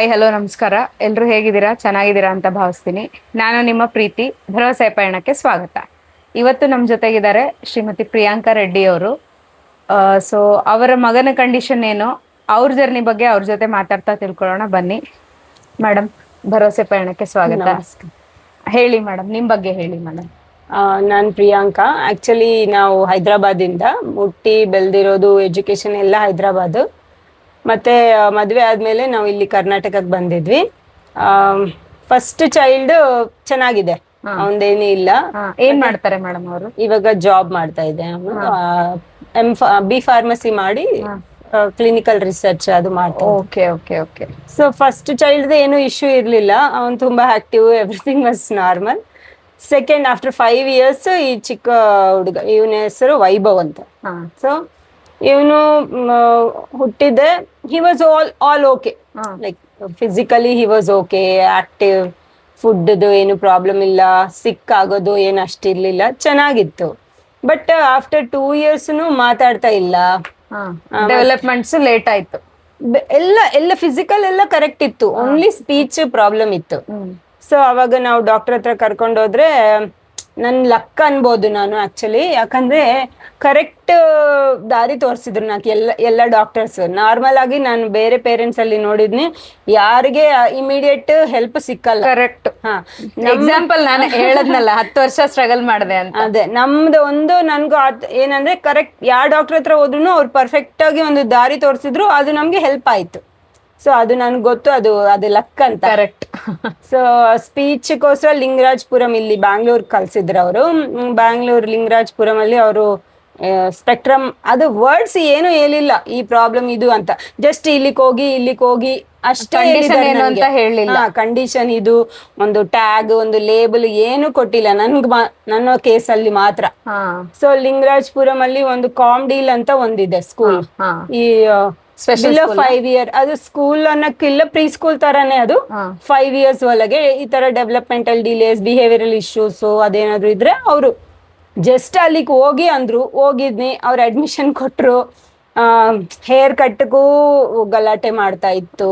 Hi hello ನಮಸ್ಕಾರ. ಎಲ್ರು ಹೇಗಿದ್ದೀರಾ? ಚೆನ್ನಾಗಿದ್ದೀರಾ ಅಂತ ಭಾವಿಸ್ತೀನಿ. ನಾನು ನಿಮ್ಮ ಪ್ರೀತಿ. ಭರವಸೆ ಪಯಣಕ್ಕೆ ಸ್ವಾಗತ. ಇವತ್ತು ನಮ್ಮ ಜೊತೆಗಿದ್ದಾರೆ ಶ್ರೀಮತಿ ಪ್ರಿಯಾಂಕಾ ರೆಡ್ಡಿ ಅವರು. ಸೊ ಅವರ ಮಗನ ಕಂಡೀಷನ್ ಏನು, ಅವ್ರ ಜರ್ನಿ ಬಗ್ಗೆ ಅವ್ರ ಜೊತೆ ಮಾತಾಡ್ತಾ ತಿಳ್ಕೊಳ್ಳೋಣ ಬನ್ನಿ. ಮೇಡಮ್, ಭರವಸೆ ಪಯಣಕ್ಕೆ ಸ್ವಾಗತ. ನಮಸ್ಕಾರ. ಹೇಳಿ ಮೇಡಮ್, ನಿಮ್ ಬಗ್ಗೆ ಹೇಳಿ ಮೇಡಮ್. ನಾನು ಪ್ರಿಯಾಂಕಾ. ಆಕ್ಚುಲಿ ನಾವು ಹೈದ್ರಾಬಾದಿಂದ ಹುಟ್ಟಿ ಬೆಳೆದಿರೋದು, ಎಜುಕೇಶನ್ ಎಲ್ಲ ಹೈದ್ರಾಬಾದ್. ಮತ್ತೆ ಮದುವೆ ಆದ್ಮೇಲೆ ನಾವು ಇಲ್ಲಿ ಕರ್ನಾಟಕಕ್ಕೆ ಬಂದಿದ್ವಿ. ಫಸ್ಟ್ ಚೈಲ್ಡ್ ಚೆನ್ನಾಗಿದೆ, ಅವನದೇನು ಇಲ್ಲ. ಏನ್ ಮಾಡ್ತಾರೆ ಮೇಡಮ್ ಅವರು? ಇವಾಗ ಜಾಬ್ ಮಾಡ್ತಾ ಇದೆ. ಬಿ ಫಾರ್ಮಸಿ ಮಾಡಿ ಕ್ಲಿನಿಕಲ್ ರಿಸರ್ಚ್ ಅದು ಮಾಡ್ತಾರೆ. Okay okay okay. So first child ಏನು ಇಶ್ಯೂ ಇರ್ಲಿಲ್ಲ, ಅವನು ತುಂಬಾ active, everything was normal. Second after 5 years ಈ ಚಿಕ್ಕ ಹುಡುಗ, ಇವನ ಹೆಸರು ವೈಭವ್ ಅಂತ. ಸೊ ಇವನು ಹುಟ್ಟಿದ್ದೆ, he was all okay, like physically he was okay, active, ಫುಡ್ದು ಏನು ಪ್ರಾಬ್ಲಮ್ ಇಲ್ಲ, ಸಿಕ್ ಆಗೋದು ಏನು ಅಷ್ಟಿರ್ಲಿಲ್ಲ, ಚೆನ್ನಾಗಿತ್ತು. ಬಟ್ ಆಫ್ಟರ್ 2 years ಮಾತಾಡ್ತಾ ಇಲ್ಲ. ಡೆವಲಪ್ಮೆಂಟ್ಸ್ ಲೇಟ್ ಆಯ್ತು. ಎಲ್ಲ ಫಿಸಿಕಲ್ ಎಲ್ಲ ಕರೆಕ್ಟ್ ಇತ್ತು, ಓನ್ಲಿ ಸ್ಪೀಚ್ ಪ್ರಾಬ್ಲಮ್ ಇತ್ತು. ಸೊ ಅವಾಗ ನಾವು ಡಾಕ್ಟರ್ ಹತ್ರ ಕರ್ಕೊಂಡೋದ್ರೆ, ನನ್ ಲಕ್ ಅನ್ಬೋದು ನಾನು ಆಕ್ಚುಲಿ. ಯಾಕಂದ್ರೆ ಕರೆಕ್ಟ್ ದಾರಿ ತೋರಿಸಿದ್ರು ನಾಕ್ ಎಲ್ಲ ಡಾಕ್ಟರ್ಸ್. ನಾರ್ಮಲ್ ಆಗಿ ನಾನು ಬೇರೆ ಪೇರೆಂಟ್ಸ್ ಅಲ್ಲಿ ನೋಡಿದ್ನಿ, ಯಾರಿಗೆ ಇಮಿಡಿಯೇಟ್ ಹೆಲ್ಪ್ ಸಿಕ್ಕಲ್ಲ. ಕರೆಕ್ಟ್. ಎಕ್ಸಾಂಪಲ್ ನಾನು ಹೇಳದ್ನಲ್ಲ, 10 ವರ್ಷ ಸ್ಟ್ರಗಲ್ ಮಾಡಿದೆ ಅಂತ. ಅದೇ ನಮ್ದು ಒಂದು ನನ್ಗೂ ಏನಂದ್ರೆ ಕರೆಕ್ಟ್ ಯಾವ ಡಾಕ್ಟರ್ ಹತ್ರ ಹೋದ್ರು ಅವ್ರು ಪರ್ಫೆಕ್ಟ್ ಆಗಿ ಒಂದು ದಾರಿ ತೋರಿಸಿದ್ರು, ಅದು ನಮ್ಗೆ ಹೆಲ್ಪ್ ಆಯ್ತು. ಸೊ ಅದು ನನ್ಗೆ ಗೊತ್ತು, ಅದು ಲಕ್ ಅಂತ. ಕರೆಕ್ಟ್. ಸೊ ಸ್ಪೀಚ್ಗೋಸ್ಕರ ಲಿಂಗರಾಜಪುರಂ, ಇಲ್ಲಿ ಬ್ಯಾಂಗ್ಳೂರ್ ಕಳ್ಸಿದ್ರು ಅವರು. ಬ್ಯಾಂಗ್ಳೂರ್ ಲಿಂಗರಾಜಪುರಂ ಅಲ್ಲಿ ಅವರು ಸ್ಪೆಕ್ಟ್ರಮ್, ಅದು ವರ್ಡ್ಸ್ ಏನು ಹೇಳಿಲ್ಲ ಈ ಪ್ರಾಬ್ಲಮ್ ಇದು ಅಂತ, ಜಸ್ಟ್ ಇಲ್ಲಿಗೆ ಹೋಗಿ ಅಷ್ಟೇ ಹೇಳಿಲ್ಲ. ಕಂಡೀಷನ್ ಇದು, ಒಂದು ಟ್ಯಾಗ್, ಒಂದು ಲೇಬಲ್ ಏನು ಕೊಟ್ಟಿಲ್ಲ ನನ್ನ ಕೇಸಲ್ಲಿ ಮಾತ್ರ. ಸೊ ಲಿಂಗರಾಜಪುರಂ ಅಲ್ಲಿ ಒಂದು ಕಾಮ್ಡೀಲ್ ಅಂತ ಒಂದಿದೆ ಸ್ಕೂಲ್, ಈ 5 year, ಅದು ಸ್ಕೂಲ್ ಅನ್ನಕ್ಕಿಲ್ಲ, ಪ್ರೀ ಸ್ಕೂಲ್ ತರಾನೇ. ಅದು 5 years ಒಳಗೆ ಈ ತರ ಡೆವಲಪ್ಮೆಂಟಲ್ ಡಿಲೇಸ್, ಬಿಹೇವಿಯರಲ್ ಇಶ್ಯೂಸ್ ಅದೇನಾದ್ರು ಇದ್ರೆ ಅವರು ಜಸ್ಟ್ ಅಲ್ಲಿಗೆ ಹೋಗಿ ಅಂದ್ರು. ಹೋಗಿದ್ನಿ, ಅವ್ರ ಅಡ್ಮಿಷನ್ ಕೊಟ್ರು. ಹೇರ್ ಕಟ್ಗೂ ಗಲಾಟೆ ಮಾಡ್ತಾ ಇತ್ತು.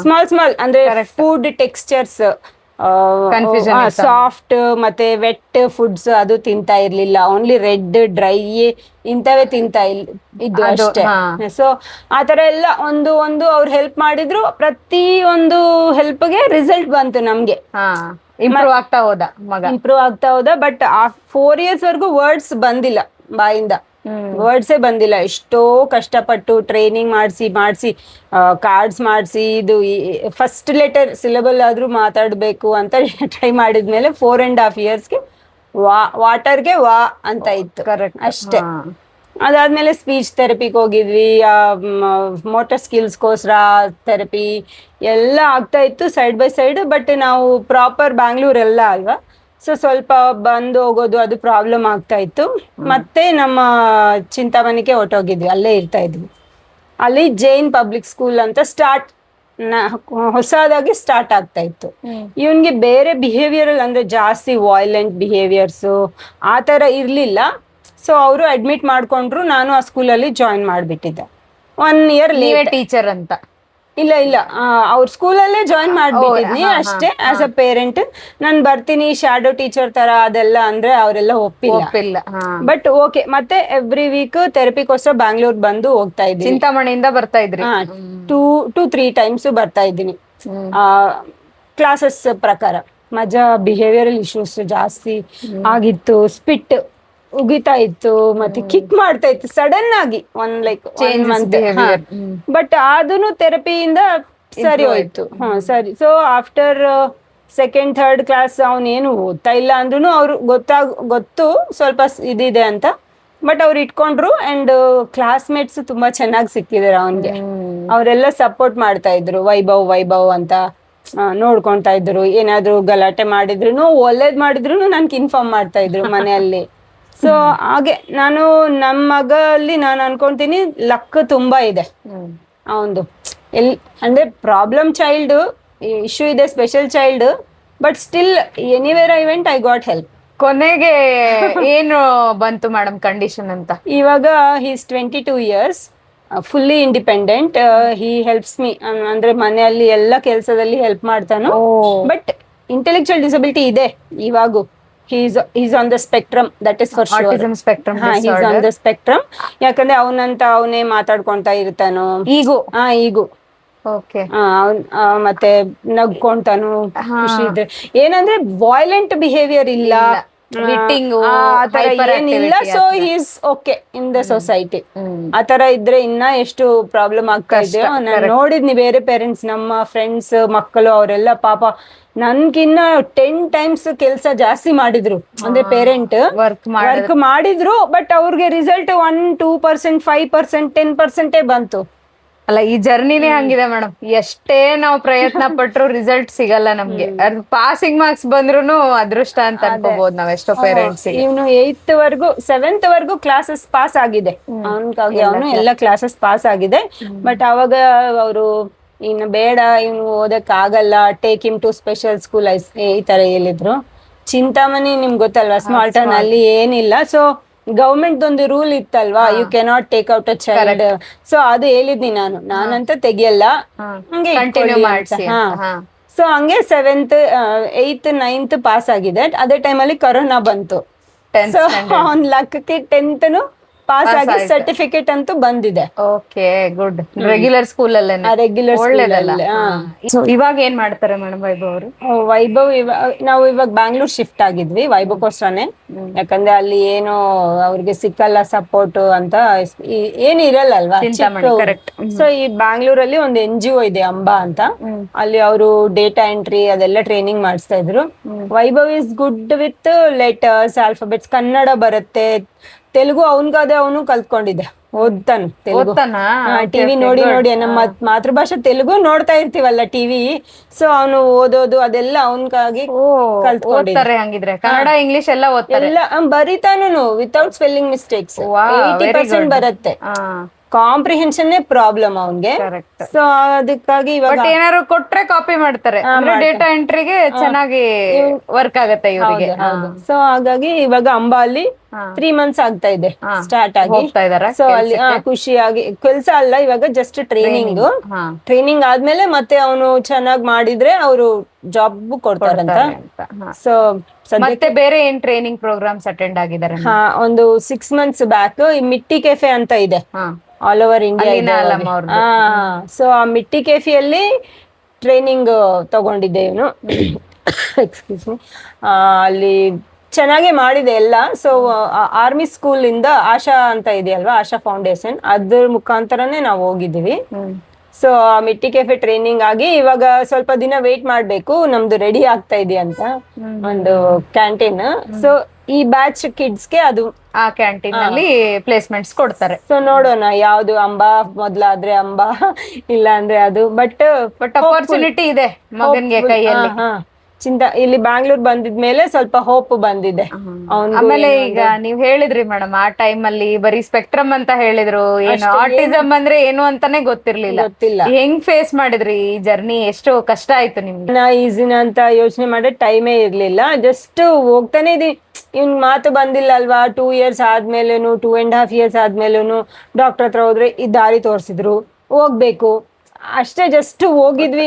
ಸ್ಮಾಲ್ ಅಂದ್ರೆ ಫುಡ್ ಟೆಕ್ಸ್ಚರ್ಸ್, ಸಾಫ್ಟ್ ಮತ್ತೆ ವೆಟ್ ಫುಡ್ಸ್ ಅದು ತಿಂತಾ ಇರ್ಲಿಲ್ಲ. ಓನ್ಲಿ ರೆಡ್, ಡ್ರೈ ಇಂಥವೇ ತಿಂತಾ ಇದ್ದು ಅಷ್ಟೇ. ಸೊ ಆತರ ಎಲ್ಲ ಒಂದು ಅವ್ರು ಹೆಲ್ಪ್ ಮಾಡಿದ್ರು. ಪ್ರತಿ ಒಂದು ಹೆಲ್ಪ್ಗೆ ರಿಸಲ್ಟ್ ಬಂತು ನಮ್ಗೆ. ಇಂಪ್ರೂವ್ ಆಗ್ತಾ ಹೋದ. ಬಟ್ 4 years ವರ್ಗು ವರ್ಡ್ಸ್ ಬಂದಿಲ್ಲ ಬಾಯಿಂದ, ವರ್ಡ್ಸೇ ಬಂದಿಲ್ಲ. ಎಷ್ಟೋ ಕಷ್ಟಪಟ್ಟು ಟ್ರೈನಿಂಗ್ ಮಾಡಿಸಿ ಕಾರ್ಡ್ಸ್ ಮಾಡಿಸಿ, ಇದು ಫಸ್ಟ್ ಲೆಟರ್ ಸಿಲೆಬಲ್ ಆದ್ರೂ ಮಾತಾಡ್ಬೇಕು ಅಂತ ಟ್ರೈ ಮಾಡಿದ್ಮೇಲೆ 4.5 yearsಗೆ ವಾಟರ್ಗೆ ವಾ ಅಂತ ಇತ್ತು. ಕರೆಕ್ಟ್ ಅಷ್ಟೇ. ಅದಾದ್ಮೇಲೆ ಸ್ಪೀಚ್ ಥೆರಪಿಗೆ ಹೋಗಿದ್ವಿ, ಮೋಟರ್ ಸ್ಕಿಲ್ಸ್ಗೋಸ್ಕರ ಥೆರಪಿ ಎಲ್ಲ ಆಗ್ತಾ ಇತ್ತು ಸೈಡ್ ಬೈ ಸೈಡ್. ಬಟ್ ನಾವು ಪ್ರಾಪರ್ ಬ್ಯಾಂಗ್ಳೂರೆಲ್ಲ ಅಲ್ವಾ, ಸೊ ಸ್ವಲ್ಪ ಬಂದು ಹೋಗೋದು ಅದು ಪ್ರಾಬ್ಲಮ್ ಆಗ್ತಾ ಇತ್ತು. ಮತ್ತೆ ನಮ್ಮ ಚಿಂತಾಮಣಿಗೆ ಹೊಟ್ಟೋಗಿದ್ವಿ, ಅಲ್ಲೇ ಇರ್ತಾ ಇದ್ವಿ. ಅಲ್ಲಿ ಜೈನ್ ಪಬ್ಲಿಕ್ ಸ್ಕೂಲ್ ಅಂತ ಹೊಸದಾಗಿ ಸ್ಟಾರ್ಟ್ ಆಗ್ತಾ ಇತ್ತು. ಇವನ್ಗೆ ಬೇರೆ ಬಿಹೇವಿಯರಲ್ ಅಂದ್ರೆ ಜಾಸ್ತಿ ವಾಯ್ಲೆಂಟ್ ಬಿಹೇವಿಯರ್ಸ್ ಆ ತರ ಇರ್ಲಿಲ್ಲ. ಸೊ ಅವರು ಅಡ್ಮಿಟ್ ಮಾಡ್ಕೊಂಡ್ರು. ನಾನು ಆ ಸ್ಕೂಲಲ್ಲಿ ಜಾಯಿನ್ ಮಾಡ್ಬಿಟ್ಟಿದ್ದೆ. 1 year ಟೀಚರ್ ಅಂತ? ಇಲ್ಲ, ಅವ್ರ ಸ್ಕೂಲಲ್ಲೇ ಜಾಯಿನ್ ಮಾಡ್ಬಿಟ್ಟಿದ್ನಿ ಅಷ್ಟೇ. ಆಸ್ ಅ ಪೇರೆಂಟ್ ನಾನು ಬರ್ತೀನಿ ಶಾಡೋ ಟೀಚರ್ ತರ ಅದೆಲ್ಲ ಅಂದ್ರೆ ಅವರೆಲ್ಲ ಒಪ್ಪಿಲ್ಲ. But okay. ಮತ್ತೆ ಎವ್ರಿ ವೀಕ್ ಥೆರಪಿಗೋಸ್ಕರ ಬ್ಯಾಂಗ್ಳೂರ್ ಬಂದು ಹೋಗ್ತಾ ಇದ್ದೀನಿ. ಚಿಂತಾಮಣಿಯಿಂದ ಬರ್ತಾ ಇದ್ರಿ? 2-3 times ಬರ್ತಾ ಇದ್ದೀನಿ ಕ್ಲಾಸಸ್ ಪ್ರಕಾರ. ಮಜಾ ಬಿಹೇವಿಯರಲ್ ಇಶ್ಯೂಸ್ ಜಾಸ್ತಿ ಆಗಿತ್ತು. ಸ್ಪಿಟ್ ಉಗಿತಾ ಇತ್ತು, ಮತ್ತೆ ಕಿಕ್ ಮಾಡ್ತಾ ಇತ್ತು ಸಡನ್ ಆಗಿ, ಒನ್ ಮಂತ್. ಬಟ್ ಅದನ್ನು ಥೆರಪಿಯಿಂದ ಸರಿ ಹೋಯ್ತು. ಸರಿ. So after 2nd, 3rd class ಅವನೇನು ಓದ್ತಾ ಇಲ್ಲ ಅಂದ್ರೂ ಅವ್ರು ಗೊತ್ತು ಸ್ವಲ್ಪ ಇದಿದೆ ಅಂತ. ಬಟ್ ಅವ್ರು ಇಟ್ಕೊಂಡ್ರು. ಅಂಡ್ ಕ್ಲಾಸ್ಮೇಟ್ಸ್ ತುಂಬಾ ಚೆನ್ನಾಗಿ ಸಿಕ್ಕಿದಾರೆ ಅವನ್ಗೆ. ಅವರೆಲ್ಲ ಸಪೋರ್ಟ್ ಮಾಡ್ತಾ ಇದ್ರು. ವೈಭವ್ ಅಂತ ನೋಡ್ಕೊಂತಾ ಇದ್ರು. ಏನಾದ್ರು ಗಲಾಟೆ ಮಾಡಿದ್ರು, ಒಳ್ಳೇದ್ ಮಾಡಿದ್ರು ನನ್ಗೆ ಇನ್ಫಾರ್ಮ್ ಮಾಡ್ತಾ ಇದ್ರು ಮನೆಯಲ್ಲಿ. ಸೊ ಹಾಗೆ ನಮ್ಮ ಮಗಲ್ಲಿ ನಾನು ಅನ್ಕೊಂತೀನಿ ಲಕ್ ತುಂಬಾ ಇದೆ ಅವಂದು. ಅಂದ್ರೆ ಪ್ರಾಬ್ಲಮ್ ಚೈಲ್ಡ್, ಇಶ್ಯೂ ಇದೆ, special child. But still anywhere I went, I got help. ಕೊನೆಗೆ ಏನು ಬಂತು ಮೇಡಮ್ ಕಂಡೀಷನ್ ಅಂತ? ಇವಾಗ he's 22 years. Fully independent. He helps me, ಅಂದ್ರೆ ಮನೆಯಲ್ಲಿ ಎಲ್ಲ ಕೆಲಸದಲ್ಲಿ ಹೆಲ್ಪ್ ಮಾಡ್ತಾನು. ಬಟ್ ಇಂಟೆಲೆಕ್ಚುಯಲ್ ಡಿಸಬಿಲಿಟಿ ಇದೆ ಇವಾಗೂ. Is on the spectrum, that is for sure. Autism spectrum is on the spectrum. ಯಾಕಂದ್ರೆ ಅವನಂತ ಅವನೇ ಮಾತಾಡ್ಕೊಂತಾ ಇರ್ತಾನು. ಈಗೂ ಓಕೆ. ಮತ್ತೆ ನಗ್ಕೊಂತಾನು ಖುಷಿ ಇದ್ರೆ. ಏನಂದ್ರೆ ವಾಯ್ಲೆಂಟ್ ಬಿಹೇವಿಯರ್ ಇಲ್ಲ, ಆತರ ಏನಿಲ್ಲ. So is okay in the society. ಆತರ ಇದ್ರೆ ಇನ್ನ ಎಷ್ಟು ಪ್ರಾಬ್ಲಮ್ ಆಗ್ತಾ ಇದೆಯೋ. ನಾನು ನೋಡಿದ್ನಿ ಬೇರೆ ಪೇರೆಂಟ್ಸ್, ನಮ್ಮ ಫ್ರೆಂಡ್ಸ್ ಮಕ್ಕಳು ಅವರೆಲ್ಲ ಪಾಪ ನನ್ಗಿನ್ನ 10 times ಕೆಲ್ಸ ಜಾಸ್ತಿ ಮಾಡಿದ್ರು. ಅಂದ್ರೆ ಪೇರೆಂಟ್ ವರ್ಕ್ ಮಾಡಿದ್ರು, ಬಟ್ ಅವ್ರಿಗೆ ರಿಸಲ್ಟ್ 1-2%, 5%, 10% ಬಂತು. ಅಲ್ಲ, ಈ ಜರ್ನಿನೇ ಹಂಗಿದೆ ಮೇಡಮ್. ಎಷ್ಟೇ ನಾವು ಪ್ರಯತ್ನ ಪಟ್ರು ರಿಸಲ್ಟ್ ಸಿಗಲ್ಲ ನಮ್ಗೆ. ಅದು ಪಾಸಿಂಗ್ ಮಾರ್ಕ್ಸ್ ಬಂದ್ರು ಅದೃಷ್ಟ ಅಂತ ಅನ್ಕೋಬಹುದು ನಾವ್ ಎಷ್ಟೋ ಪೇರೆಂಟ್ಸ್. ಇವನು 7th ವರ್ಗು ಕ್ಲಾಸಸ್ ಪಾಸ್ ಆಗಿದೆ. ಅವನು ಎಲ್ಲ ಕ್ಲಾಸಸ್ ಪಾಸ್ ಆಗಿದೆ. ಬಟ್ ಅವಾಗ ಅವರು ಇನ್ನು ಬೇಡ, ಇವ್ನು ಓದಕ್ ಆಗಲ್ಲ, take him to special school ಈ ತರ ಹೇಳಿದ್ರು. ಚಿಂತಾಮಣಿ ನಿಮ್ಗೆ ಗೊತ್ತಲ್ವಾ, ಸ್ಮಾಲ್ ಟೌನ್ ಅಲ್ಲಿ ಏನಿಲ್ಲ. ಸೊ ಗವರ್ಮೆಂಟ್ ಒಂದು ರೂಲ್ ಇತ್ತಲ್ವಾ, you cannot take out a child. So ಅದು ಹೇಳಿದ್ನಿ ನಾನಂತ ತೆಗಿಯಲ್ಲ, ಹಂಗೆ ಸೊ ಹಂಗೆ 7th 8th 9th ಪಾಸ್ ಆಗಿದೆ. ಅದೇ ಟೈಮಲ್ಲಿ ಕೊರೋನಾ ಬಂತು. ಸೊ ಅವ್ನ್ ಲಕ್ಕಕ್ಕೆ 10th ಪಾಸ್ ಆಗಿ ಸರ್ಟಿಫಿಕೇಟ್ ಅಂತೂ ಬಂದಿದೆ. Okay, good. ರೆಗ್ಯುಲರ್ ಸ್ಕೂಲ್ ಅಲ್ಲೇ, ರೆಗ್ಯುಲರ್ ಸೊ ಇವಾಗ ಏನ್ ಮಾಡ್ತಾರೆ ಮೇಡಮ್ ವೈಭವ್ ಅವರು? ವೈಭವ್ ನಾವು ಇವಾಗ ಬ್ಯಾಂಗ್ಳೂರ್ ಶಿಫ್ಟ್ ಆಗಿದ್ವಿ ವೈಭವ್ಕೋಸ್ಕರನೇ. ಯಾಕಂದ್ರೆ ಅಲ್ಲಿ ಏನೋ ಅವ್ರಿಗೆ ಸಿಕ್ಕಲ್ಲ ಸಪೋರ್ಟ್ ಅಂತ ಏನು ಇರಲ್ಲ ಅಲ್ವಾ. ಸೊ ಈ ಬ್ಯಾಂಗ್ಳೂರಲ್ಲಿ ಒಂದು NGO ಇದೆ ಅಂಬಾ ಅಂತ, ಅಲ್ಲಿ ಅವರು ಡೇಟಾ ಎಂಟ್ರಿ ಅದೆಲ್ಲ ಟ್ರೈನಿಂಗ್ ಮಾಡಿಸ್ತಾ ಇದ್ರು. Vaibhav is good with letters, alphabets, Kannada ಬರುತ್ತೆ, ತೆಲುಗು ಅವನ್ಗಾದೆ ಅವನು ಕಲ್ತ್ಕೊಂಡಿದ್ದೆ, ಓದ್ತಾನು ತೆಲುಗು. ಟಿವಿ ನೋಡಿ ನಮ್ಮ ಮಾತೃಭಾಷೆ ತೆಲುಗು ನೋಡ್ತಾ ಇರ್ತೀವಲ್ಲ ಟಿವಿ. ಸೊ ಅವನು ಓದೋದು ಅದೆಲ್ಲ ಅವನ್ಗಾಗಿ ಕಲ್ತ್ಕೊಂಡಿದ್ದಾರೆ. ಹಂಗಿದ್ರೆ ಕನ್ನಡ ಇಂಗ್ಲಿಷ್ ಎಲ್ಲ ಬರೀತಾನು ವಿತೌಟ್ ಸ್ಪೆಲ್ಲಿಂಗ್ ಮಿಸ್ಟೇಕ್ಸ್. 80% ಬರುತ್ತೆ. ಕಾಂಪ್ರಿಹೆನ್ಷನ್ ಪ್ರಾಬ್ಲಮ್ ಅವನ್ಗೆ. ಸೊ ಅದಕ್ಕಾಗಿ ಇವಾಗ ಏನಾದ್ರು ಕೊಟ್ರೆ ಕಾಪಿ ಮಾಡ್ತಾರೆ, ಡೇಟಾ ಎಂಟ್ರಿಗೆ ಚೆನ್ನಾಗಿ ವರ್ಕ್ ಆಗತ್ತೆ ಇವರಿಗೆ. ಸೊ ಹಾಗಾಗಿ ಇವಾಗ ಅಂಬಾಲಿ 3 months ಆಗ್ತಾ ಇದೆ ಸ್ಟಾರ್ಟ್ ಆಗಿ. ಸೊ ಅಲ್ಲಿ ಖುಷಿಯಾಗಿ ಕೆಲ್ಸ ಅಲ್ಲ, ಇವಾಗ ಜಸ್ಟ್ ಟ್ರೈನಿಂಗ್ ಆದ್ಮೇಲೆ ಮತ್ತೆ ಅವನು ಚೆನ್ನಾಗ್ ಮಾಡಿದ್ರೆ ಅವರು ಜಾಬ್ ಕೊಡ್ತಾರಂತ. ಸೊ ಮತ್ತೆ ಬೇರೆ ಏನ್ ಟ್ರೈನಿಂಗ್ ಪ್ರೋಗ್ರಾಮ್ಸ್ ಅಟೆಂಡ್ ಆಗಿದ್ದಾರೆ? ಒಂದು 6 months ಬ್ಯಾಕ್ ಈ ಮಿಟ್ಟಿ ಕೆಫೆ ಅಂತ ಇದೆ, ಆಲ್ ಓವರ್ ಇಂಡಿಯಾ. ಸೊ ಆ ಮಿಟ್ಟಿ ಕೆಫಿಯಲ್ಲಿ ಟ್ರೈನಿಂಗ್ ತಗೊಂಡಿದ್ದೆ ಇವನು. Excuse me. ಅಲ್ಲಿ ಚೆನ್ನಾಗೆ ಮಾಡಿದೆ ಎಲ್ಲ. ಸೊ ಆರ್ಮಿ ಸ್ಕೂಲ್ ಇಂದ ಆಶಾ ಅಂತ ಇದೆಯಲ್ವಾ, ಆಶಾ ಫೌಂಡೇಶನ್, ಅದ್ರ ಮುಖಾಂತರನೇ ನಾವು ಹೋಗಿದ್ದೀವಿ. ಸೊ ಮಿಟ್ಟಿ ಕೆಫೆ ಟ್ರೈನಿಂಗ್ ಆಗಿ ಇವಾಗ ಸ್ವಲ್ಪ ದಿನ ವೇಟ್ ಮಾಡ್ಬೇಕು, ನಮ್ದು ರೆಡಿ ಆಗ್ತಾ ಇದೆ ಅಂತ ಒಂದು ಕ್ಯಾಂಟೀನ್. ಸೊ ಈ ಬ್ಯಾಚ್ ಕಿಡ್ಸ್ಗೆ ಅದು ಆ ಕ್ಯಾಂಟೀನ್ ಅಲ್ಲಿ ಪ್ಲೇಸ್ಮೆಂಟ್ಸ್ ಕೊಡ್ತಾರೆ. ಸೊ ನೋಡೋಣ ಯಾವ್ದು, ಅಂಬಾ ಮೊದ್ಲಾದ್ರೆ ಅಂಬಾ, ಇಲ್ಲ ಅಂದ್ರೆ ಅದು. ಬಟ್ ಅಪರ್ಚುನಿಟಿ ಇದೆ ಮಗನ್ಗೆ ಕೈಯಲ್ಲಿ. ಇಲ್ಲಿ ಬ್ಯಾಂಗ್ಳೂರ್ ಬಂದಿದ್ಮೇಲೆ ಸ್ವಲ್ಪ ಹೋಪ್ ಬಂದಿದೆ. ಆಮೇಲೆ ಈಗ ನೀವ್ ಹೇಳಿದ್ರಿ ಮೇಡಮ್, ಆ ಟೈಮ್ ಅಲ್ಲಿ ಬರೀ ಸ್ಪೆಕ್ಟ್ರಮ್ ಅಂತ ಹೇಳಿದ್ರು, ಏನು ಆಟಿಸಮ್ ಅಂದ್ರೆ ಏನು ಅಂತಾನೆ ಗೊತ್ತಿಲ್ಲ. ಹೆಂಗ್ ಫೇಸ್ ಮಾಡಿದ್ರಿ ಈ ಜರ್ನಿ? ಎಷ್ಟು ಕಷ್ಟ ಆಯ್ತು ನಿಮ್ಗೆ? ಈಸಿನ ಅಂತ ಯೋಚನೆ ಮಾಡೋ ಟೈಮೇ ಇರ್ಲಿಲ್ಲ. ಜಸ್ಟ್ ಹೋಗ್ತಾನೆ ಇದೀನಿ. ಇವ್ನ್ ಮಾತು ಬಂದಿಲ್ಲ ಅಲ್ವಾ, 2 years ಆದ್ಮೇಲೆನು, 2.5 years ಆದ್ಮೇಲೆನು ಡಾಕ್ಟರ್ ಹತ್ರ ಹೋದ್ರೆ ಈ ದಾರಿ ತೋರ್ಸಿದ್ರು, ಹೋಗ್ಬೇಕು ಅಷ್ಟೇ. ಜಸ್ಟ್ ಹೋಗಿದ್ವಿ.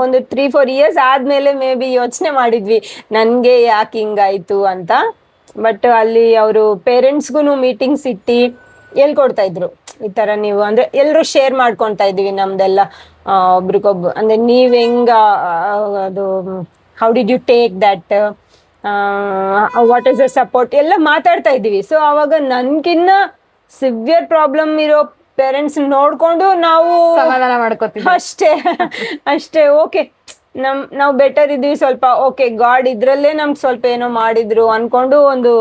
ಒಂದು 3-4 years ಆದ್ಮೇಲೆ ಮೇ ಬಿ ಯೋಚನೆ ಮಾಡಿದ್ವಿ ನನ್ಗೆ ಯಾಕೆ ಹಿಂಗಾಯ್ತು ಅಂತ. ಬಟ್ ಅಲ್ಲಿ ಅವರು ಪೇರೆಂಟ್ಸ್ಗೂ ಮೀಟಿಂಗ್ಸ್ ಇಟ್ಟಿ ಹೇಳ್ಕೊಡ್ತಾ ಇದ್ರು, ಈ ತರ ನೀವು ಅಂದ್ರೆ ಎಲ್ರು ಶೇರ್ ಮಾಡ್ಕೊತಾ ಇದೀವಿ ನಮ್ದೆಲ್ಲ ಒಬ್ರಿಗೊಬ್ಬ. ಅಂದ್ರೆ ನೀವ್ ಹೆಂಗ ಅದು, how did you take that, what is the support ಎಲ್ಲ ಮಾತಾಡ್ತಾ ಇದೀವಿ. ಸೊ ಅವಾಗ ನನ್ಗಿನ್ನ ಸಿವಿಯರ್ ಪ್ರಾಬ್ಲಮ್ ಇರೋ ಪೇರೆಂಟ್ಸ್ ನೋಡ್ಕೊಂಡು ನಾವು ಸಮಾಧಾನ ಮಾಡ್ಕೋತೀವಿ ಅಷ್ಟೇ. ಓಕೆ, ನಾವು ಬೆಟರ್ ಇದ್ವಿ ಸ್ವಲ್ಪ. ಓಕೆ, ಗಾಡ್ ಇದ್ರಲ್ಲೇ ನಮ್ಗೆ ಸ್ವಲ್ಪ ಏನೋ ಮಾಡಿದ್ರು ಅನ್ಕೊಂಡು ಒಂದು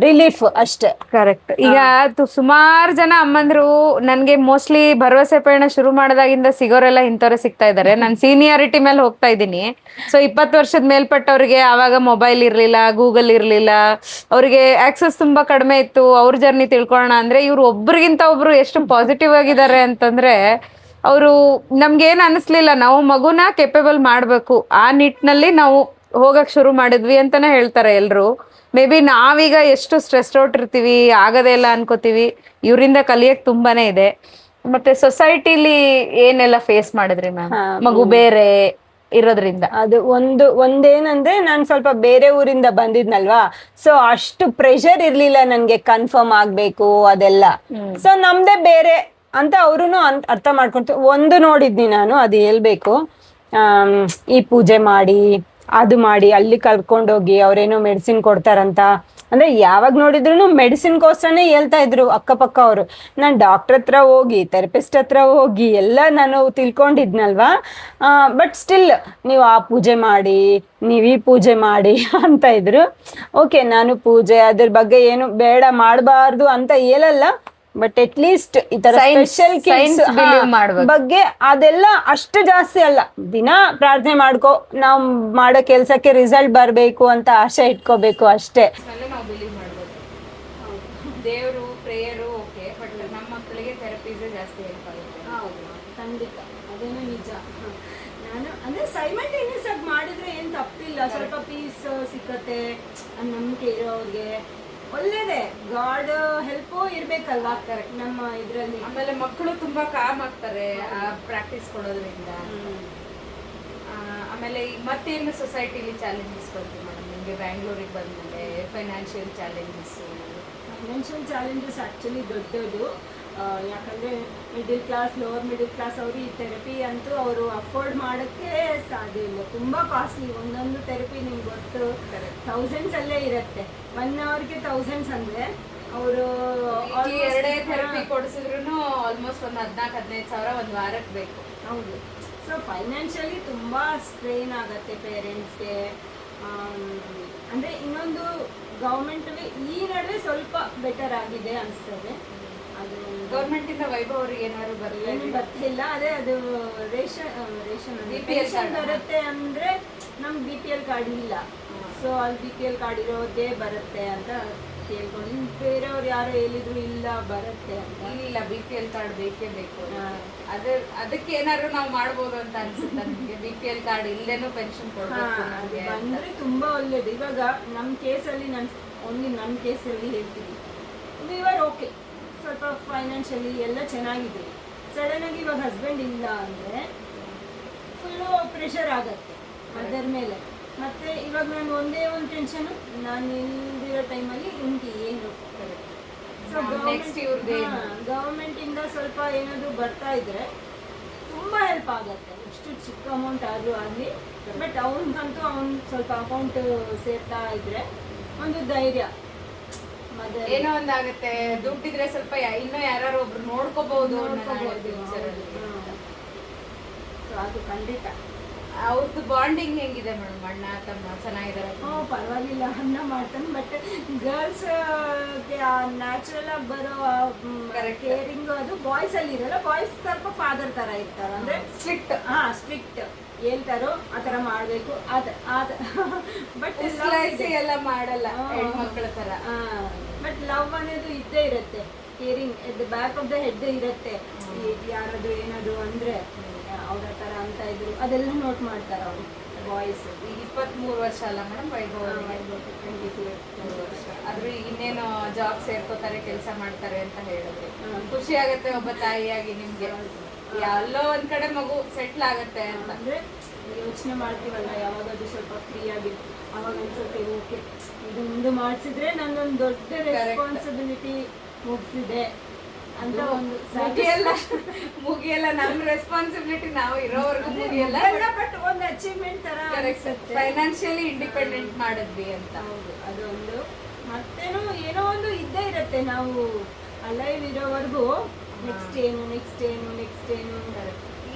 ರಿಲೀಫ್ ಅಷ್ಟೇ. ಕರೆಕ್ಟ್. ಈಗ ಸುಮಾರು ಜನ ಅಮ್ಮಂದ್ರು ನನ್ಗೆ ಮೋಸ್ಟ್ಲಿ ಭರವಸೆ ಪಯಣ ಶುರು ಮಾಡಿದಾಗಿಂದ ಸಿಗೋರೆಲ್ಲ ಇಂಥವ್ರೆ ಸಿಗ್ತಾ ಇದಾರೆ. ನಾನು ಸೀನಿಯಾರಿಟಿ ಮೇಲೆ ಹೋಗ್ತಾ ಇದ್ದೀನಿ. ಸೊ 20 ವರ್ಷದ ಮೇಲ್ಪಟ್ಟವ್ರಿಗೆ ಆವಾಗ ಮೊಬೈಲ್ ಇರ್ಲಿಲ್ಲ, ಗೂಗಲ್ ಇರ್ಲಿಲ್ಲ, ಅವ್ರಿಗೆ ಆಕ್ಸೆಸ್ ತುಂಬಾ ಕಡಿಮೆ ಇತ್ತು. ಅವ್ರ ಜರ್ನಿ ತಿಳ್ಕೊಳ್ಳೋಣ ಅಂದ್ರೆ ಇವ್ರು ಒಬ್ರಿಗಿಂತ ಒಬ್ರು ಎಷ್ಟು ಪಾಸಿಟಿವ್ ಆಗಿದ್ದಾರೆ ಅಂತಂದ್ರೆ, ಅವರು ನಮ್ಗೇನ್ ಅನಿಸ್ಲಿಲ್ಲ, ನಾವು ಮಗುನ ಕೇಪಬಲ್ ಮಾಡ್ಬೇಕು, ಆ ನಿಟ್ಟಿನಲ್ಲಿ ನಾವು ಹೋಗಕ್ ಶುರು ಮಾಡಿದ್ವಿ ಅಂತಾನೆ ಹೇಳ್ತಾರೆ ಎಲ್ರು. ಮೇ ಬಿ ನಾವೀಗ ಎಷ್ಟು ಸ್ಟ್ರೆಸ್ ಔಟ್ ಇರ್ತೀವಿ, ಆಗದೇ ಇಲ್ಲ ಅನ್ಕೋತೀವಿ, ಇವರಿಂದ ಕಲಿಯಕ್ ತುಂಬಾನೇ ಇದೆ. ಮತ್ತೆ ಸೊಸೈಟಿಲಿ ಏನೆಲ್ಲ ಫೇಸ್ ಮಾಡಿದ್ರಿ ಮ್ಯಾಮ್, ಮಗು ಬೇರೆ ಇರೋದ್ರಿಂದ? ಅದು ಒಂದೇನಂದ್ರೆ ನಾನು ಸ್ವಲ್ಪ ಬೇರೆ ಊರಿಂದ ಬಂದಿದ್ನಲ್ವಾ, ಸೊ ಅಷ್ಟು ಪ್ರೆಷರ್ ಇರ್ಲಿಲ್ಲ ನನ್ಗೆ ಕನ್ಫರ್ಮ್ ಆಗ್ಬೇಕು ಅದೆಲ್ಲ. ಸೊ ನಮ್ದೇ ಬೇರೆ ಅಂತ ಅವ್ರು ಅರ್ಥ ಮಾಡ್ಕೊಂತ ಒಂದು ನೋಡಿದ್ನಿ ನಾನು, ಅದು ಹೇಳ್ಬೇಕು. ಈ ಪೂಜೆ ಮಾಡಿ ಅದು ಮಾಡಿ ಅಲ್ಲಿ ಕರ್ಕೊಂಡೋಗಿ ಅವ್ರೇನೋ ಮೆಡಿಸಿನ್ ಕೊಡ್ತಾರಂತ, ಅಂದ್ರೆ ಯಾವಾಗ ನೋಡಿದ್ರು ಮೆಡಿಸಿನ್ಗೋಸ್ಕರನೇ ಹೇಳ್ತಾ ಇದ್ರು ಅಕ್ಕಪಕ್ಕ ಅವರು. ನಾನು ಡಾಕ್ಟರ್ ಹತ್ರ ಹೋಗಿ ಥೆರಪಿಸ್ಟ್ ಹತ್ರ ಹೋಗಿ ಎಲ್ಲ ನಾನು ತಿಳ್ಕೊಂಡಿದ್ನಲ್ವಾ. ಬಟ್ ಸ್ಟಿಲ್ ನೀವು ಆ ಪೂಜೆ ಮಾಡಿ, ನೀವು ಈ ಪೂಜೆ ಮಾಡಿ ಅಂತ ಇದ್ರು. ಓಕೆ, ನಾನು ಪೂಜೆ ಅದ್ರ ಬಗ್ಗೆ ಏನು ಬೇಡ ಮಾಡಬಾರ್ದು ಅಂತ ಹೇಳಲ್ಲ, ಬಟ್ ಅಟ್ ಲೀಸ್ಟ್ ಈ ತರ ಸ್ಪೆಷಲ್ ಕಿಡ್ಸ್ ಬಗ್ಗೆ ಅದೆಲ್ಲ ಅಷ್ಟು ಜಾಸ್ತಿ ಅಲ್ಲ. ದಿನ ಪ್ರಾರ್ಥನೆ ಮಾಡ್ಕೊ, ನಾವು ಮಾಡೋ ಕೆಲ್ಸಕ್ಕೆ ರಿಸಲ್ಟ್ ಬರ್ಬೇಕು ಅಂತ ಆಸೆ ಇಟ್ಕೋಬೇಕು ಅಷ್ಟೇ. ನಾವು ಬಿಲೀವ್ ಮಾಡ್ಬೋದು. ದೇವರು ಪ್ರೇಯರು ಓಕೆ, ಬಟ್ ನಮ್ಮ ಮಕ್ಕಳಿಗೆ ಥೆರಪೀಸ್ ಜಾಸ್ತಿ ಹೆಲ್ಪ್ ಆಗುತ್ತೆ. ಹೌದು, ಖಂಡಿತ ಅದೇನೋ ನಿಜ. ನಾನು ಅಂದ್ರೆ ಸೈಮಲ್ಟೇನಿಯಸ್ ಆಗಿ ಮಾಡಿದ್ರೆ ಏನ್ ತಪ್ಪಿಲ್ಲ, ಸ್ವಲ್ಪ ಪೀಸ್ ಸಿಕ್ಕತ್ತೆ ನಂಬಿಕೆ ಇರೋರಿಗೆ, ಒಳ್ಳೇದೇ. ಗಾಡ್ ಹೆಲ್ಪ್ ಇರ್ಬೇಕಲ್ವಾ ನಮ್ಮ ಇದ್ರಲ್ಲಿ. ಆಮೇಲೆ ಮಕ್ಕಳು ತುಂಬಾ ಕಾಮ್ ಆಗ್ತಾರೆ ಪ್ರಾಕ್ಟೀಸ್ ಕೊಡೋದ್ರಿಂದ. ಆಮೇಲೆ ಈಗ ಮತ್ತೇನು ಸೊಸೈಟಿಲಿ ಚಾಲೆಂಜಸ್ ಬಂತು ಮೇಡಮ್ ನಿಮಗೆ ಬ್ಯಾಂಗ್ಳೂರಿಗೆ ಬಂದ್ಮೇಲೆ? ಫೈನಾನ್ಷಿಯಲ್ ಚಾಲೆಂಜಸ್ ಆಕ್ಚುಲಿ ದೊಡ್ಡದು. ಯಾಕಂದ್ರೆ middle class, lower middle class ಅವರು ಈ ಥೆರಪಿ ಅಂತೂ ಅವರು ಅಫೋರ್ಡ್ ಮಾಡೋಕ್ಕೆ ಸಾಧ್ಯ ಇಲ್ಲ, ತುಂಬಾ ಕಾಸ್ಟ್ಲಿ. ಒಂದೊಂದು ಥೆರಪಿ ನಿಮ್ಗೆ ಗೊತ್ತು ಥೌಸಂಡ್ಸ್ ಅಲ್ಲೇ ಇರುತ್ತೆ. 1 ಅವರ್ಗೆ ಥೌಸಂಡ್ಸ್ ಅಂದ್ರೆ ಅವರು ಎರಡೇ ಥೆರಪಿ ಕೊಡಿಸಿದ್ರು ಆಲ್ಮೋಸ್ಟ್ ಒಂದು 14-15 ಸಾವಿರ ಒಂದು ವಾರಕ್ಕೆ ಬೇಕು. ಹೌದು. ಸೊ ಫೈನಾನ್ಷಿಯಲಿ ತುಂಬಾ ಸ್ಟ್ರೈನ್ ಆಗತ್ತೆ ಪೇರೆಂಟ್ಸ್ಗೆ. ಅಂದ್ರೆ ಇನ್ನೊಂದು ಗೌರ್ಮೆಂಟ್ ಈ ನಡುವೆ ಸ್ವಲ್ಪ ಬೆಟರ್ ಆಗಿದೆ ಅನಿಸ್ತದೆ. ಅದು ಗೌರ್ಮೆಂಟ್ ಇಂದ ವೈಭವ್ ಅವ್ರಿಗೆ ಏನಾದ್ರು ಬರ್ತಿಲ್ಲ. ಅದೇ ಅದು ರೇಷನ್ ಬರುತ್ತೆ ಅಂದ್ರೆ ನಮ್ಗೆ BPL ಕಾರ್ಡ್ ಇಲ್ಲ. ಸೊ ಅಲ್ಲಿ BPL ಕಾರ್ಡ್ ಇರೋದೇ ಬರುತ್ತೆ ಅಂತ ಕೇಳ್ಕೊಂಡು, ಬೇರೆಯವ್ರು ಯಾರು ಹೇಳಿದ್ರು ಇಲ್ಲ ಬರುತ್ತೆ ಅಂತ. ಇಲ್ಲ, BPL ಕಾರ್ಡ್ ಬೇಕೇ ಬೇಕು. ಅದಕ್ಕೆ ಏನಾದ್ರು ನಾವು ಮಾಡ್ಬೋದು ಅಂತ ಅನ್ಸುತ್ತೆ ನಿಮಗೆ? BPL ಕಾರ್ಡ್ ಇಲ್ಲೇನೂ ಪೆನ್ಷನ್ ಕೊಡ್ಬೇಕು ಬಂದ್ರೆ ತುಂಬಾ ಒಳ್ಳೇದು. ಇವಾಗ ನಮ್ಮ ಕೇಸಲ್ಲಿ ನನ್ನ ಕೇಸಲ್ಲಿ ಹೇಳ್ತೀವಿ, ವಿ ಆರ್ ಓಕೆ, ಸ್ವಲ್ಪ ಫೈನಾನ್ಷಿಯಲಿ ಎಲ್ಲ ಚೆನ್ನಾಗಿದೆ. ಸಡನ್ ಆಗಿ ಇವಾಗ ಹಸ್ಬೆಂಡ್ ಇಲ್ಲ ಅಂದ್ರೆ ಫುಲ್ಲು ಪ್ರೆಷರ್ ಆಗತ್ತೆ ಅದರ ಮೇಲೆ. ಮತ್ತೆ ಇವಾಗ ನಾನು ಒಂದೇ ಒಂದು ಟೆನ್ಷನ್, ನಾನು ಇಲ್ದಿರೋ ಟೈಮಲ್ಲಿ ನಿಮ್ಗೆ ಏನು. ಸೊ ಗವರ್ಮೆಂಟ್ ಇಂದ ಸ್ವಲ್ಪ ಏನಾದ್ರು ಬರ್ತಾ ಇದ್ರೆ ತುಂಬಾ ಹೆಲ್ಪ್ ಆಗತ್ತೆ, ಎಷ್ಟು ಚಿಕ್ಕ ಅಮೌಂಟ್ ಆದ್ರೂ ಆಗಲಿ. ಬಟ್ ಅವನಿಗಂತೂ ಸ್ವಲ್ಪ ಅಮೌಂಟ್ ಸೇರ್ತಾ ಇದ್ರೆ ಒಂದು ಧೈರ್ಯ, ಏನೋ ಒಂದಾಗುತ್ತೆ. ದುಡ್ಡಿದ್ರೆ ಸ್ವಲ್ಪ ಇನ್ನೂ ಯಾರು ಒಬ್ರು ನೋಡ್ಕೋಬಹುದು. ಅದು ಖಂಡಿತ. ಅವ್ರದ್ದು ಬಾಂಡಿಂಗ್ ಹೆಂಗಿದೆ ಮೇಡಮ್? ಅಣ್ಣ ತಮ್ಮ ಚೆನ್ನಾಗಿದ್ದಾರೆ? ಪರವಾಗಿಲ್ಲ, ಅಣ್ಣ ಮಾಡ್ತಾನೆ. ಬಟ್ ಗರ್ಲ್ಸ್ ನ್ಯಾಚುರಲ್ ಆಗಿ ಬರೋ ಕೇರಿಂಗ್ ಅದು ಬಾಯ್ಸ್ ಅಲ್ಲಿ ಇರಲ್ಲ. ಬಾಯ್ಸ್ ಸ್ವಲ್ಪ ಫಾದರ್ ತರ ಇರ್ತಾರ, ಅಂದ್ರೆ ಸ್ಟ್ರಿಕ್ಟ್ ಹೇಳ್ತಾರೋ ಆತರ ಮಾಡ್ಬೇಕು. ಬಟ್ ಎಲ್ಲ ಮಾಡಲ್ಲ ಹೆಣ್ಮಕ್ಳ ತರ. ಬಟ್ ಲವ್ ಅನ್ನೋದು ಇದ್ದೇ ಇರುತ್ತೆ, caring at the back of the head ಇರುತ್ತೆ. ಯಾರದು ಏನದು ಅಂದ್ರೆ ಅವ್ರ ತರ ಅಂತ ಇದ್ರು ಅದೆಲ್ಲ ನೋಟ್ ಮಾಡ್ತಾರ ಅವರು ಬಾಯ್ಸ್. ಈಗ 23 ವರ್ಷ ಅಲ್ಲ ಮೇಡಮ್ ವೈಭವ್? 22 ವರ್ಷ. ಆದ್ರೂ ಇನ್ನೇನು ಜಾಬ್ ಸೇರ್ಕೋತಾರೆ, ಕೆಲಸ ಮಾಡ್ತಾರೆ ಅಂತ ಹೇಳಿದ್ರೆ ಖುಷಿ ಆಗತ್ತೆ ಒಬ್ಬ ತಾಯಿಯಾಗಿ ನಿಮ್ಗೆ. ಎಲ್ಲೋ ಒಂದ್ ಕಡೆ ಮಗು ಸೆಟ್ಲ್ ಆಗತ್ತೆ ಅಂತ ಅಂದ್ರೆ ಯೋಚನೆ ಮಾಡ್ತೀವಲ್ಲ, ಯಾವಾಗಾದ್ರೂ ಸ್ವಲ್ಪ ಫ್ರೀ ಆಗಿ ಅವಾಗ ಅನ್ಸುತ್ತೆ ಓಕೆ ಇದು ಮುಂದೆ ಮಾಡಿಸಿದ್ರೆ ನನ್ನೊಂದು ದೊಡ್ಡ ರೆಸ್ಪಾನ್ಸಿಬಿಲಿಟಿ ಮುಗಿಸಿದೆ ಅಂತ. ಒಂದು ಮುಗಿಯಲ್ಲ ನಮ್ಮ ರೆಸ್ಪಾನ್ಸಿಬಿಲಿಟಿ, ನಾವು ಇರೋವರೆಗೂ ಮುಗಿಯಲ್ಲ. ಬಟ್ ಒಂದು ಅಚೀವ್ಮೆಂಟ್ ತರ ಫೈನಾನ್ಷಿಯಲಿ ಇಂಡಿಪೆಂಡೆಂಟ್ ಮಾಡಿದ್ವಿ ಅಂತ. ಹೌದು, ಅದೊಂದು. ಮತ್ತೇನೋ ಏನೋ ಒಂದು ಇದ್ದೇ ಇರುತ್ತೆ, ನಾವು ಅಲೈವ್ ಇರೋವರೆಗೂ ನೆಕ್ಸ್ಟ್ ಏನು.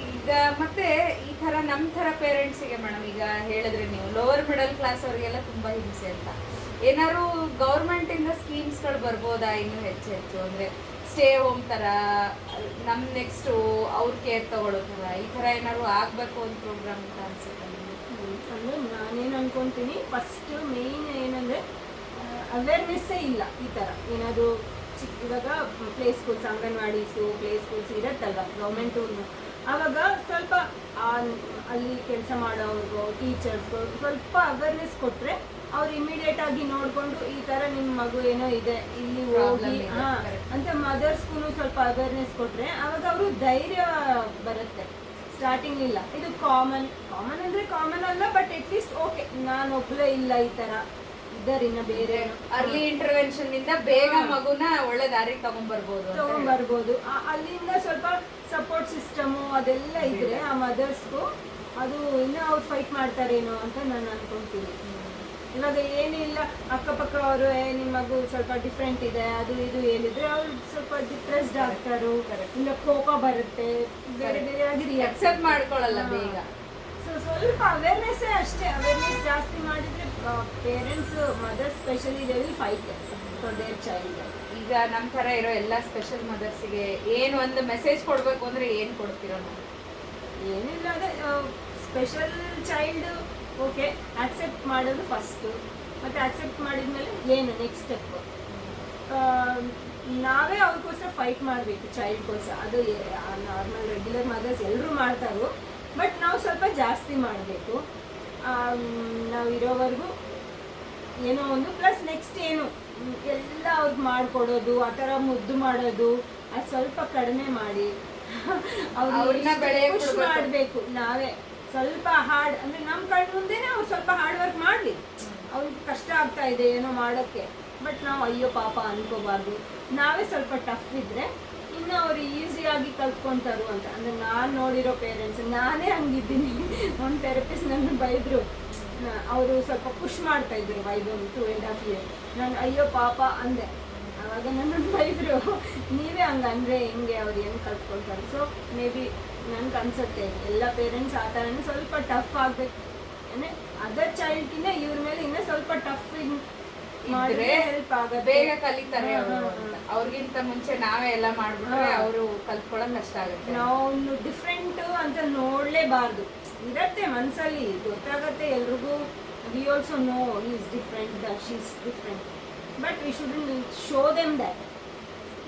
ಈಗ ಮತ್ತೆ ಈ ತರ ನಮ್ ತರ ಪೇರೆಂಟ್ಸಿಗೆ ಮೇಡಮ್, ಈಗ ಹೇಳಿದ್ರೆ ನೀವು ಲೋವರ್ ಮಿಡಲ್ ಕ್ಲಾಸ್ ಅವ್ರಿಗೆಲ್ಲ ತುಂಬಾ ಹಿಂಸೆ ಅಂತ, ಏನಾದ್ರು ಗೌರ್ಮೆಂಟ್ ಇಂದ ಸ್ಕೀಮ್ಸ್ ಗಳು ಬರ್ಬೋದಾ ಇನ್ನೂ ಹೆಚ್ಚು? ಅಂದ್ರೆ ಸ್ಟೇ ಹೋಮ್ ತರ, ನಮ್ ನೆಕ್ಸ್ಟ್ ಅವ್ರ ಕೇರ್ ತಗೊಳ್ಳೋ ತರ, ಈ ತರ ಏನಾದ್ರು ಆಗ್ಬೇಕು ಒಂದು ಪ್ರೋಗ್ರಾಮ್ ಅಂತ ಅನ್ಸುತ್ತೆ? ಅಂದ್ರೆ ನಾನೇನು ಅನ್ಕೊಂತೀನಿ, ಫಸ್ಟ್ ಮೇನ್ ಏನಂದ್ರೆ ಅವೇರ್ನೆಸ್ಸೇ ಇಲ್ಲ ಈ ತರ ಏನಾದ್ರು. ಇವಾಗ play schools, anganwadis, play schools ಇರತ್ತಲ್ವ ಗೌರ್ಮೆಂಟು, ಆವಾಗ ಸ್ವಲ್ಪ ಅಲ್ಲಿ ಕೆಲಸ ಮಾಡೋರ್ಗು ಟೀಚರ್ಸ್ಗೂ ಸ್ವಲ್ಪ ಅವೇರ್ನೆಸ್ ಕೊಟ್ಟರೆ ಅವ್ರು ಇಮಿಡಿಯೇಟ್ ಆಗಿ ನೋಡ್ಕೊಂಡು ಈ ತರ ನಿಮ್ ಮಗು ಏನೋ ಇದೆ ಇಲ್ಲಿ ಹೋಗಿ ಇದೆ, ಹಾ correct. ಅಂತ ಮದರ್ಸ್ಗೂ ಸ್ವಲ್ಪ ಅವೇರ್ನೆಸ್ ಕೊಟ್ರೆ ಅವಾಗ ಅವರು ಧೈರ್ಯ ಬರುತ್ತೆ. ಸ್ಟಾರ್ಟಿಂಗ್ ಇಲ್ಲ ಇದು ಕಾಮನ್ ಅಂದ್ರೆ ಕಾಮನ್ ಅಲ್ಲ, ಬಟ್ ಅಟ್ಲೀಸ್ಟ್ ಓಕೆ ನಾನು ಒಬ್ಳೆ ಇಲ್ಲ ಈ ತರ ಇದ್ದಾರೆ, ಇನ್ನ ಬೇರೆ ಅರ್ಲಿ ಇಂಟರ್ವೆನ್ಷನ್ ಇಂದ ಬೇಗ ಮಗುನ ಒಳ್ಳೆ ದಾರಿ ತಗೊಂಡ್ಬರ್ಬೋದು. ಅಲ್ಲಿಂದ ಸ್ವಲ್ಪ ಸಪೋರ್ಟ್ ಸಿಸ್ಟಮು ಅದೆಲ್ಲ ಇದ್ರೆ ಆ ಮದರ್ಸ್ಗೂ ಅದು ಇನ್ನ ಅವ್ರು ಫೈಟ್ ಮಾಡ್ತಾರೇನೋ ಅಂತ ನಾನು ಅನ್ಕೊಂತೀನಿ. ಇವಾಗ ಏನಿಲ್ಲ ಅಕ್ಕಪಕ್ಕ ಅವರು ನಿಮ್ಮ ಮಗು ಸ್ವಲ್ಪ ಡಿಫ್ರೆಂಟ್ ಇದೆ ಅದು ಇದು ಹೇಳಿದ್ರೆ ಅವ್ರು ಸ್ವಲ್ಪ ಡಿಪ್ರೆಸ್ಡ್ ಆಗ್ತಾರೋ, ಇಲ್ಲ ಕೋಪ ಬರುತ್ತೆ, ಬೇರೆ ಬೇರೆ ಆಗಿ ಅಕ್ಸೆಪ್ಟ್ ಮಾಡ್ಕೊಳ್ಳಲ್ಲ ಬೇಗ. ಸೊ ಸ್ವಲ್ಪ ಅವೇರ್ನೆಸ್ ಅಷ್ಟೇ, ಅವೇರ್ನೆಸ್ ಜಾಸ್ತಿ ಮಾಡಿದ್ರೆ parents mothers specially they will fight for their child. ಈಗ ನಮ್ಮ ಥರ ಇರೋ ಎಲ್ಲ ಸ್ಪೆಷಲ್ ಮದರ್ಸಿಗೆ ಏನು ಒಂದು ಮೆಸೇಜ್ ಕೊಡಬೇಕು ಅಂದರೆ ಏನು ಕೊಡ್ತೀರೋ ನಾವು? ಏನಿಲ್ಲ ಅದೇ ಸ್ಪೆಷಲ್ ಚೈಲ್ಡ್ ಓಕೆ ಆಕ್ಸೆಪ್ಟ್ ಮಾಡೋದು ಫಸ್ಟು, ಮತ್ತು ಆಕ್ಸೆಪ್ಟ್ ಮಾಡಿದ್ಮೇಲೆ ಏನು ನೆಕ್ಸ್ಟ್ ಸ್ಟೆಪ್ ನಾವೇ ಅವ್ರಿಗೋಸ್ಕರ ಫೈಟ್ ಮಾಡಬೇಕು ಚೈಲ್ಡ್ಗೋಸ್ಕರ. ಅದು ನಾರ್ಮಲ್ ರೆಗ್ಯುಲರ್ ಮದರ್ಸ್ ಎಲ್ಲರೂ ಮಾಡ್ತಾರೋ, ಬಟ್ ನಾವು ಸ್ವಲ್ಪ ಜಾಸ್ತಿ ಮಾಡಬೇಕು. ನಾವು ಇರೋವರೆಗೂ ಏನೋ ಒಂದು ಪ್ಲಸ್ ನೆಕ್ಸ್ಟ್ ಏನು ಎಲ್ಲ ಅವ್ರಿಗೆ ಮಾಡಿಕೊಡೋದು, ಆ ಥರ ಮುದ್ದು ಮಾಡೋದು ಅದು ಸ್ವಲ್ಪ ಕಡಿಮೆ ಮಾಡಿ ಅವ್ರನ್ನ ಪುಷ್ ಮಾಡಬೇಕು. ನಾವೇ ಸ್ವಲ್ಪ ಹಾರ್ಡ್ ಅಂದರೆ ನಮ್ಮ ಕಣ್ಣು ಮುಂದೆನೇ ಅವ್ರು ಸ್ವಲ್ಪ ಹಾರ್ಡ್ ವರ್ಕ್ ಮಾಡಲಿ. ಅವ್ರಿಗೆ ಕಷ್ಟ ಆಗ್ತಾ ಇದೆ ಏನೋ ಮಾಡೋಕ್ಕೆ, ಬಟ್ ನಾವು ಅಯ್ಯೋ ಪಾಪ ಅನ್ಕೋಬಾರ್ದು. ನಾವೇ ಸ್ವಲ್ಪ ಟಫ್ ಇದ್ದರೆ ಇನ್ನು ಅವ್ರು ಈಸಿಯಾಗಿ ಕಲ್ತ್ಕೊತಾರು ಅಂತ. ಅಂದರೆ ನಾನು ನೋಡಿರೋ ಪೇರೆಂಟ್ಸ್, ನಾನೇ ಹಂಗಿದ್ದೀನಿ. ಒಂದು ಥೆರಪಿಸ್ಟ್ ನನ್ನ ಬೈದರು, ಅವರು ಸ್ವಲ್ಪ ಪುಷ್ ಮಾಡ್ತಾಯಿದ್ರು 2.5 years. ನಾನು ಅಯ್ಯೋ ಪಾಪ ಅಂದೆ, ಆವಾಗ ನನ್ನನ್ನು ಬೈದರು, ನೀವೇ ಹಂಗೆ ಅಂದರೆ ಹೆಂಗೆ ಅವ್ರು ಏನು ಕಲ್ತ್ಕೊಳ್ತಾರೆ. ಸೊ ಮೇ ಬಿ ನನ್ಗೆ ಅನ್ಸುತ್ತೆ ಎಲ್ಲ ಪೇರೆಂಟ್ಸ್ ಆ ಥರನೇ ಸ್ವಲ್ಪ ಟಫ್ ಆಗಬೇಕು. ಅಂದರೆ ಅದರ್ ಚೈಲ್ಡ್ಗಿಂತ ಇವ್ರ ಮೇಲೆ ಇನ್ನೂ ಸ್ವಲ್ಪ ಟಫ್ ಮಾಡಿದ್ರೆ ಹೆಲ್ಪ್ ಆಗುತ್ತೆ, ಬೇಗ ಕಲಿತಾರೆ ಅವ್ರಿಗಿಂತ ಮುಂಚೆ ನಾವೇ ಎಲ್ಲ ಮಾಡ್ಬಿಟ್ರೆ ಅವರು ಕಲ್ತ್ಕೊಳ್ಳೋಕೆ ಕಷ್ಟ ಆಗುತ್ತೆ. ನಾವು ಡಿಫ್ರೆಂಟ್ ಅಂತ ನೋಡಲೇಬಾರ್ದು. ಇರತ್ತೆ ಮನಸ್ಸಲ್ಲಿ ಗೊತ್ತಾಗತ್ತೆ ಎಲ್ರಿಗೂ, we also know is different, that she is different, but we shouldn't show them that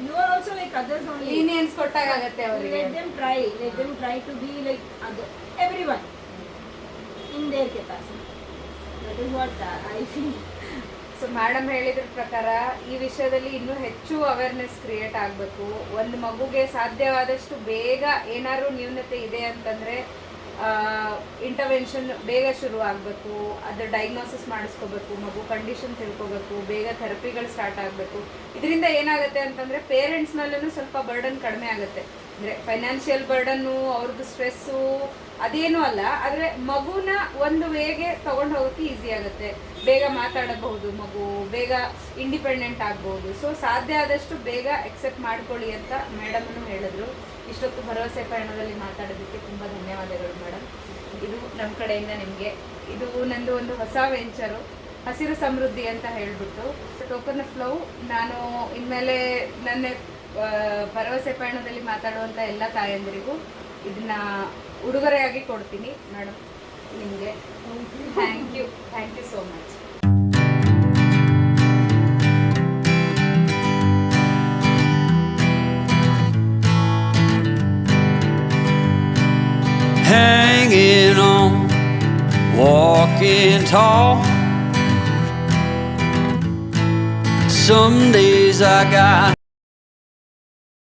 you are also like others only. Lenience ಕೊಟ್ಟಾಗತ್ತೆ ಅವರಿಗೆ. let them try to be like other everyone in their capacity. That is what I feel. So madam ಹೇಳಿದ್ರ ಪ್ರಕಾರ ಈ ವಿಷಯದಲ್ಲಿ ಇನ್ನೂ ಹೆಚ್ಚು awareness create ಆಗಬೇಕು. ಒಂದು ಮಗುಗೆ ಸಾಧ್ಯವಾದಷ್ಟು ಬೇಗ ಏನಾದ್ರು ನ್ಯೂನತೆ ಇದೆ ಅಂತಂದರೆ ಇಂಟರ್ವೆನ್ಷನ್ ಬೇಗ ಶುರು ಆಗಬೇಕು, ಅದರ ಡಯಾಗ್ನೋಸಿಸ್ ಮಾಡಿಸ್ಕೋಬೇಕು, ಮಗು ಕಂಡೀಷನ್ ತಿಳ್ಕೊಬೇಕು, ಬೇಗ ಥೆರಪಿಗಳು ಸ್ಟಾರ್ಟ್ ಆಗಬೇಕು. ಇದರಿಂದ ಏನಾಗುತ್ತೆ ಅಂತಂದರೆ ಪೇರೆಂಟ್ಸ್ ಮೇಲೂ ಸ್ವಲ್ಪ ಬರ್ಡನ್ ಕಡಿಮೆ ಆಗುತ್ತೆ. ಅಂದರೆ ಫೈನಾನ್ಷಿಯಲ್ ಬರ್ಡನ್ನು, ಅವ್ರದ್ದು ಸ್ಟ್ರೆಸ್ಸು ಅದೇನೂ ಅಲ್ಲ, ಆದರೆ ಮಗುನ ಒಂದು ವೇಗೆ ತೊಗೊಂಡು ಹೋಗೋಕ್ಕೆ ಈಸಿ ಆಗುತ್ತೆ. ಬೇಗ ಮಾತಾಡಬಹುದು, ಮಗು ಬೇಗ ಇಂಡಿಪೆಂಡೆಂಟ್ ಆಗ್ಬೋದು. ಸೊ ಸಾಧ್ಯ ಆದಷ್ಟು ಬೇಗ ಎಕ್ಸೆಪ್ಟ್ ಮಾಡ್ಕೊಳ್ಳಿ ಅಂತ ಮೇಡಮನ್ನು ಹೇಳಿದ್ರು. ಇಷ್ಟೊತ್ತು ಭರವಸೆ ಪಯಣದಲ್ಲಿ ಮಾತಾಡೋದಕ್ಕೆ ತುಂಬ ಧನ್ಯವಾದಗಳು ಮೇಡಮ್. ಇದು ನಮ್ಮ ಕಡೆಯಿಂದ ನಿಮಗೆ. ಇದು ನಂದು ಒಂದು ಹೊಸ ವೆಂಚರು, ಹಸಿರು ಸಮೃದ್ಧಿ ಅಂತ ಹೇಳಿಬಿಟ್ಟು. ಟೋಕನ್ ಆಫ್ ಲವ್ ನಾನು ಇನ್ಮೇಲೆ ನನ್ನ ಭರವಸೆ ಪಯಣದಲ್ಲಿ ಮಾತಾಡುವಂಥ ಎಲ್ಲ ತಾಯಂದಿರಿಗೂ ಇದನ್ನ ಉಡುಗೊರೆಯಾಗಿ ಕೊಡ್ತೀನಿ ಮೇಡಮ್ ನಿಮಗೆ. Thank you so much. Hanging on, walking tall. Some days I got